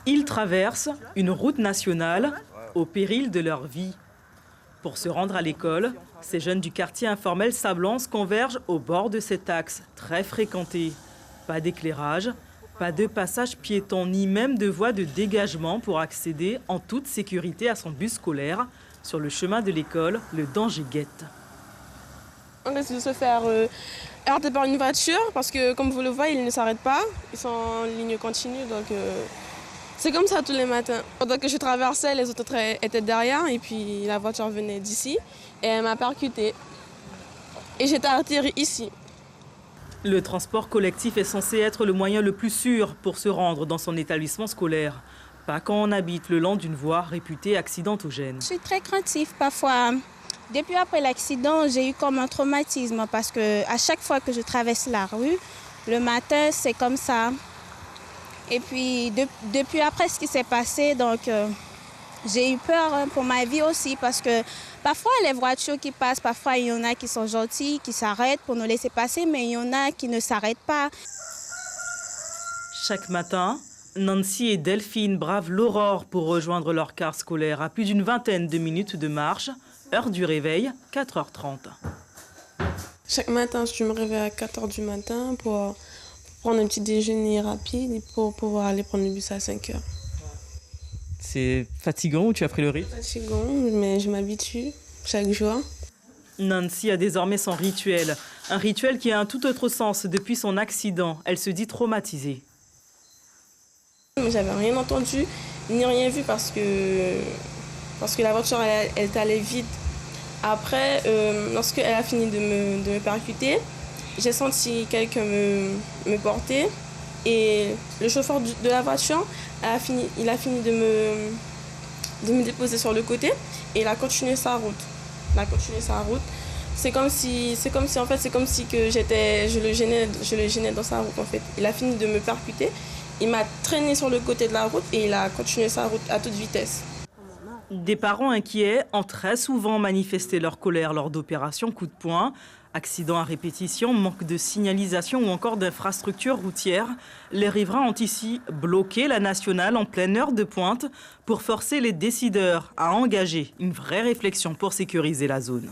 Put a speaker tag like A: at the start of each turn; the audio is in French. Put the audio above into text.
A: Ils traversent une route nationale au péril de leur vie. Pour se rendre à l'école, ces jeunes du quartier informel Sablance convergent au bord de cet axe très fréquenté. Pas d'éclairage, pas de passage piéton, ni même de voie de dégagement pour accéder en toute sécurité à son bus scolaire. Sur le chemin de l'école, le danger guette.
B: On risque de se faire heurter par une voiture parce que, comme vous le voyez, ils ne s'arrêtent pas. Ils sont en ligne continue, donc c'est comme ça tous les matins. Pendant que je traversais, les autres étaient derrière et puis la voiture venait d'ici et elle m'a percuté. Et j'étais atterrée ici.
A: Le transport collectif est censé être le moyen le plus sûr pour se rendre dans son établissement scolaire. Pas quand on habite le long d'une voie réputée accidentogène.
C: Je suis très craintive parfois. Depuis après l'accident, j'ai eu comme un traumatisme parce que à chaque fois que je traverse la rue, le matin, c'est comme ça. Et puis depuis après ce qui s'est passé, donc j'ai eu peur pour ma vie aussi parce que parfois les voitures qui passent, parfois il y en a qui sont gentils, qui s'arrêtent pour nous laisser passer, mais il y en a qui ne s'arrêtent pas.
A: Chaque matin, Nancy et Delphine bravent l'aurore pour rejoindre leur car scolaire à plus d'une vingtaine de minutes de marche. Heure du réveil, 4h30.
B: Chaque matin, je me réveille à 4h du matin pour prendre un petit déjeuner rapide et pour pouvoir aller prendre le bus à 5h.
A: C'est fatigant ou tu as pris le rythme?
B: Fatigant, mais je m'habitue chaque jour.
A: Nancy a désormais son rituel. Un rituel qui a un tout autre sens depuis son accident. Elle se dit traumatisée.
B: J'avais rien entendu ni rien vu parce que la voiture elle allait vite. Après, lorsqu'elle a fini de me percuter, j'ai senti quelqu'un me porter et le chauffeur de la voiture il a fini de me déposer sur le côté et il a continué sa route. C'est comme si que je le gênais dans sa route en fait. Il a fini de me percuter, il m'a traîné sur le côté de la route et il a continué sa route à toute vitesse.
A: Des parents inquiets ont très souvent manifesté leur colère lors d'opérations coup de poing. Accidents à répétition, manque de signalisation ou encore d'infrastructures routières. Les riverains ont ici bloqué la nationale en pleine heure de pointe pour forcer les décideurs à engager une vraie réflexion pour sécuriser la zone.